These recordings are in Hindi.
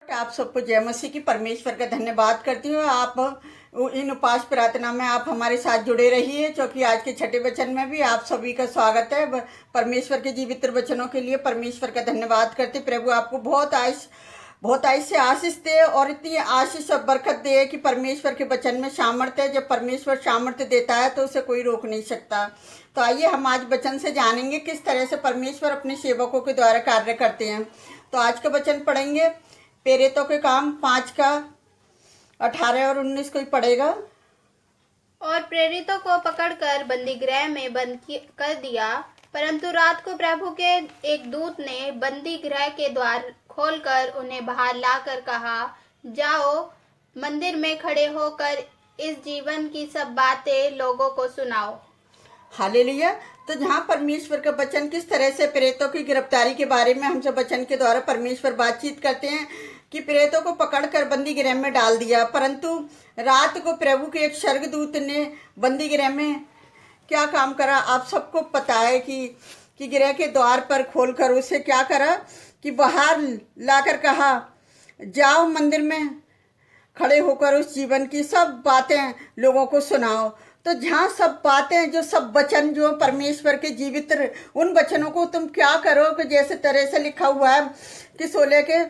आप सबको जय मसीह की। परमेश्वर का धन्यवाद करती हूँ। आप इन उपास प्रार्थना में आप हमारे साथ जुड़े रहिए, क्योंकि आज के छठे वचन में भी आप सभी का स्वागत है। परमेश्वर के जीवित वचनों के लिए परमेश्वर का धन्यवाद करते। प्रभु आपको बहुत आयुष से आशीष दे और इतनी आशीष और बरकत दे कि परमेश्वर के वचन में सामर्थ्य है। जब परमेश्वर सामर्थ्य देता है तो उसे कोई रोक नहीं सकता। तो आइए हम आज वचन से जानेंगे किस तरह से परमेश्वर अपने सेवकों के द्वारा कार्य करते हैं। तो आज का वचन पढ़ेंगे प्रेरितों के काम 5 का 18 और 19 को ही पढ़ेगा। और प्रेरितों को पकड़कर बंदीगृह में बंद कर दिया, परंतु रात को प्रभु के एक दूत ने बंदीगृह के द्वार खोलकर उन्हें बाहर लाकर कहा, जाओ मंदिर में खड़े होकर इस जीवन की सब बातें लोगों को सुनाओ। हालेलुया। तो जहाँ परमेश्वर का वचन किस तरह से प्रेरितों की गिरफ्तारी के बारे में हमसे वचन के द्वारा परमेश्वर बातचीत करते हैं कि प्रेरितों को पकड़कर बंदी गृह में डाल दिया, परंतु रात को प्रभु के एक स्वर्गदूत ने बंदी गृह में क्या काम करा आप सबको पता है कि गृह के द्वार पर खोलकर उसे क्या करा कि बाहर लाकर कहा, जाओ मंदिर में खड़े होकर उस जीवन की सब बातें लोगों को सुनाओ। तो जहाँ सब बातें, जो सब वचन जो परमेश्वर के जीवित, उन वचनों को तुम क्या करो कि जैसे तरह से लिखा हुआ है कि 16 के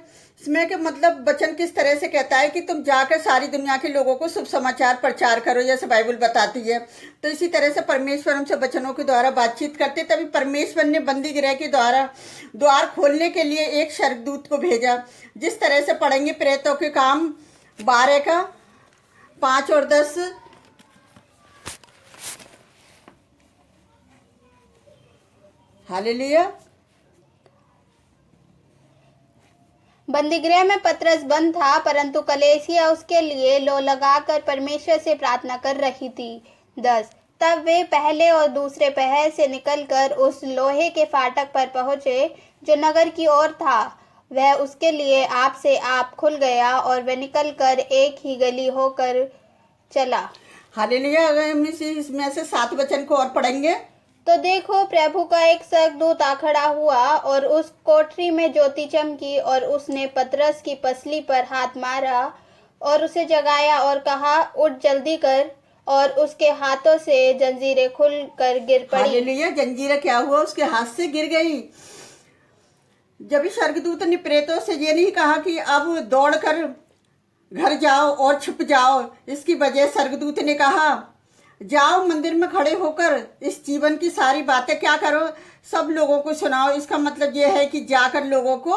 इसमें के मतलब वचन किस तरह से कहता है कि तुम जाकर सारी दुनिया के लोगों को शुभ समाचार प्रचार करो, जैसे बाइबल बताती है। तो इसी तरह से परमेश्वर हमसे वचनों के द्वारा बातचीत करते। तभी परमेश्वर ने बंदी गृह के द्वारा द्वार खोलने के लिए एक स्वर्गदूत को भेजा। जिस तरह से पढ़ेंगे प्रेरितों के काम 12 का 5 और 10। हालेलुया। बंदीगृह में पतरस बंद था, परंतु कलीसिया उसके लिए लो लगाकर परमेश्वर से प्रार्थना कर रही थी। 10 तब वे पहले और दूसरे पहर से निकलकर उस लोहे के फाटक पर पहुंचे जो नगर की ओर था। वह उसके लिए आप से आप खुल गया और वह निकलकर एक ही गली होकर चला। हालेलुया। अगर हम इसमें से 7 वचन को और पढ़ेंगे तो देखो, प्रभु का एक स्वर्गदूत आ खड़ा हुआ और उस कोठरी में ज्योति चमकी और उसने पतरस की पसली पर हाथ मारा और उसे जगाया और कहा, उठ जल्दी कर। और उसके हाथों से जंजीरें खुलकर गिर पड़ी। हालेलुया। जंजीरें क्या हुआ, उसके हाथ से गिर गई। जब इस स्वर्गदूत ने प्रेरितों से ये नहीं कहा कि अब दौड़कर घर जाओ और छुप जाओ, इसकी वजह स्वर्गदूत ने कहा, जाओ मंदिर में खड़े होकर इस जीवन की सारी बातें क्या करो, सब लोगों को सुनाओ। इसका मतलब यह है कि जाकर लोगों को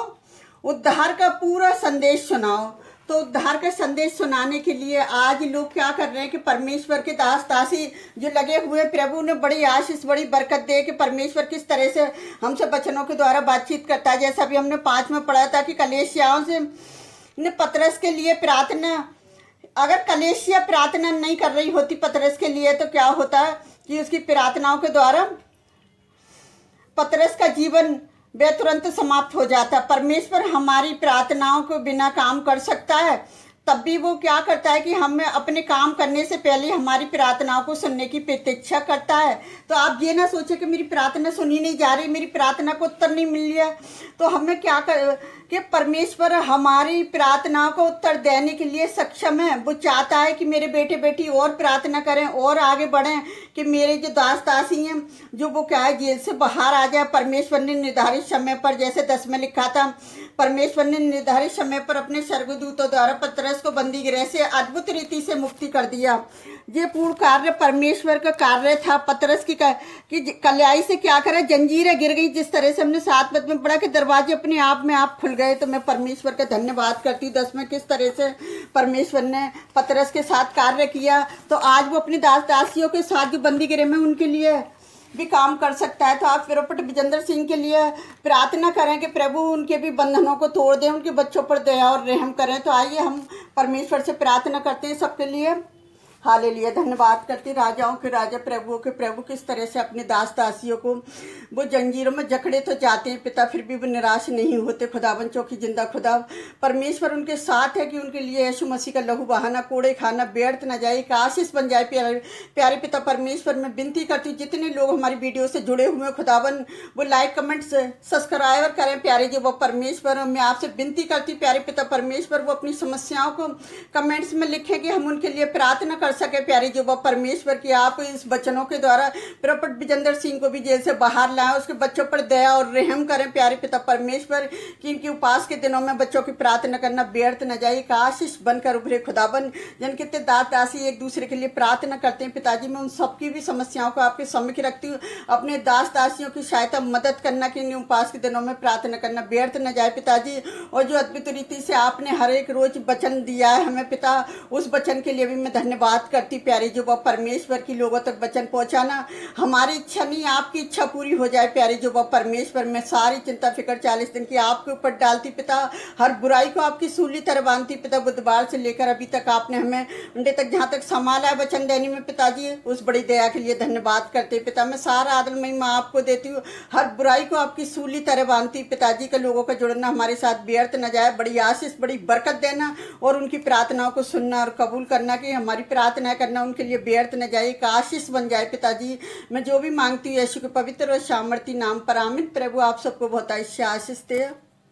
उद्धार का पूरा संदेश सुनाओ। तो उद्धार का संदेश सुनाने के लिए आज लोग क्या कर रहे हैं कि परमेश्वर के दास दासी जो लगे हुए, प्रभु ने बड़ी आशीष बड़ी बरकत दे कि परमेश्वर किस तरह से हमसे वचनों के द्वारा बातचीत करता है। जैसा भी हमने 5 में पढ़ा था कि कलीसियाओं से ने पतरस के लिए प्रार्थना, अगर कलीसिया प्रार्थना नहीं कर रही होती पतरस के लिए तो क्या होता कि उसकी प्रार्थनाओं के द्वारा पतरस का जीवन वे तुरंत समाप्त हो जाता। परमेश्वर हमारी प्रार्थनाओं को बिना काम कर सकता है, तब भी वो क्या करता है कि हमें अपने काम करने से पहले हमारी प्रार्थनाओं को सुनने की प्रतीक्षा करता है। तो आप ये ना सोचे कि मेरी प्रार्थना सुनी नहीं जा रही, मेरी प्रार्थना को उत्तर नहीं मिल रहा, तो हमें क्या कर कि परमेश्वर हमारी प्रार्थनाओं को उत्तर देने के लिए सक्षम है। वो चाहता है कि मेरे बेटे बेटी और प्रार्थना करें और आगे बढ़ें, कि मेरे जो दास दासी हैं जो वो क्या है जेल से बाहर आ जाए। परमेश्वर ने निर्धारित समय पर, जैसे 10 में लिखा था, परमेश्वर ने निर्धारित समय पर अपने स्वर्गदूतों द्वारा पतरस को बंदी गृह से अद्भुत रीति से मुक्ति कर दिया। ये पूर्ण कार्य परमेश्वर का कार्य था। पतरस की कलाई से क्या करा, जंजीरें गिर गई। जिस तरह से हमने 7 पद में पढ़ा कि दरवाजे अपने आप में आप खुल गए। तो मैं परमेश्वर का धन्यवाद करती हूँ 10 में किस तरह से परमेश्वर ने पतरस के साथ कार्य किया। तो आज वो अपनी दास दासियों के साथ जो बंदी गृह में उनके लिए भी काम कर सकता है। तो आप फिरोपट विजेंद्र सिंह के लिए प्रार्थना करें कि प्रभु उनके भी बंधनों को तोड़ दें, उनके बच्चों पर दया और रहम करें। तो आइए हम परमेश्वर से प्रार्थना करते हैं सबके लिए। हालेलुया। धन्यवाद करती राजाओं के राजा प्रभुओं के प्रभु किस तरह से अपने दास दासियों को वो जंजीरों में जकड़े तो जाते हैं पिता, फिर भी वो निराश नहीं होते। खुदावन चौकी जिंदा खुदा परमेश्वर उनके साथ है कि उनके लिए यीशु मसीह का लहू बहाना, कोड़े खाना व्यर्थ न जाए, एक आशीष बन जाए। प्यारे पिता परमेश्वर मैं विनती करती हूँ जितने लोग हमारी वीडियो से जुड़े हुए हैं खुदावन वो लाइक कमेंट सब्सक्राइब करें। प्यारे जो वो परमेश्वर मैं आपसे विनती करती हूँ प्यारे पिता परमेश्वर वो अपनी समस्याओं को कमेंट्स में लिखें कि हम उनके लिए प्रार्थना कर सके। प्यारे जो वो परमेश्वर की आप इस वचनों के द्वारा प्रॉफेट विजेंद्र सिंह को भी जेल से बाहर लाएं, उसके बच्चों पर दया और रहम करें। प्यारे पिता परमेश्वर कि इनके उपास के दिनों में बच्चों की प्रार्थना करना व्यर्थ न जाए, एक आशीष बनकर उभरे। खुदाबन जन कितने दास दासी एक दूसरे के लिए प्रार्थना करते हैं पिताजी, मैं उन सबकी भी समस्याओं को आपके सम्मुख रखती हूँ। अपने दास दासियों की सहायता मदद करना कि इन उपास के दिनों में प्रार्थना करना व्यर्थ न जाए पिताजी। और जो अद्भुत रीति से आपने हर एक रोज वचन दिया है हमें पिता, उस वचन के लिए भी मैं धन्यवाद करती। प्यारे जो वह परमेश्वर की लोगों तक वचन पहुंचाना हमारी इच्छा नहीं, आपकी इच्छा पूरी हो जाए। प्यारे जो वह परमेश्वर मैं सारी चिंता फिक्र 40 दिन की आपके ऊपर डालती पिता, हर बुराई को आपकी सूली तरह बांधती पिता। बुधवार से लेकर अभी तक आपने हमें उनके तक जहाँ तक संभाला है वचन देने में पिताजी, उस बड़ी दया के लिए धन्यवाद करते पिता। मैं सारा आदर महिमा आपको देती हूँ, हर बुराई को आपकी सूली तरह बांधती पिताजी का लोगों का जुड़ना हमारे साथ व्यर्थ न जाए। बड़ी आशीष बड़ी बरकत देना और उनकी प्रार्थनाओं को सुनना और कबूल करना कि हमारी प्रार्थना करना उनके लिए व्यर्थ न जाए, एक आशीष बन जाए पिताजी। मैं जो भी मांगती हूँ यीशु के पवित्र और सामर्थी नाम पर आमीन। प्रभु आप सबको बहुत आशीष दे।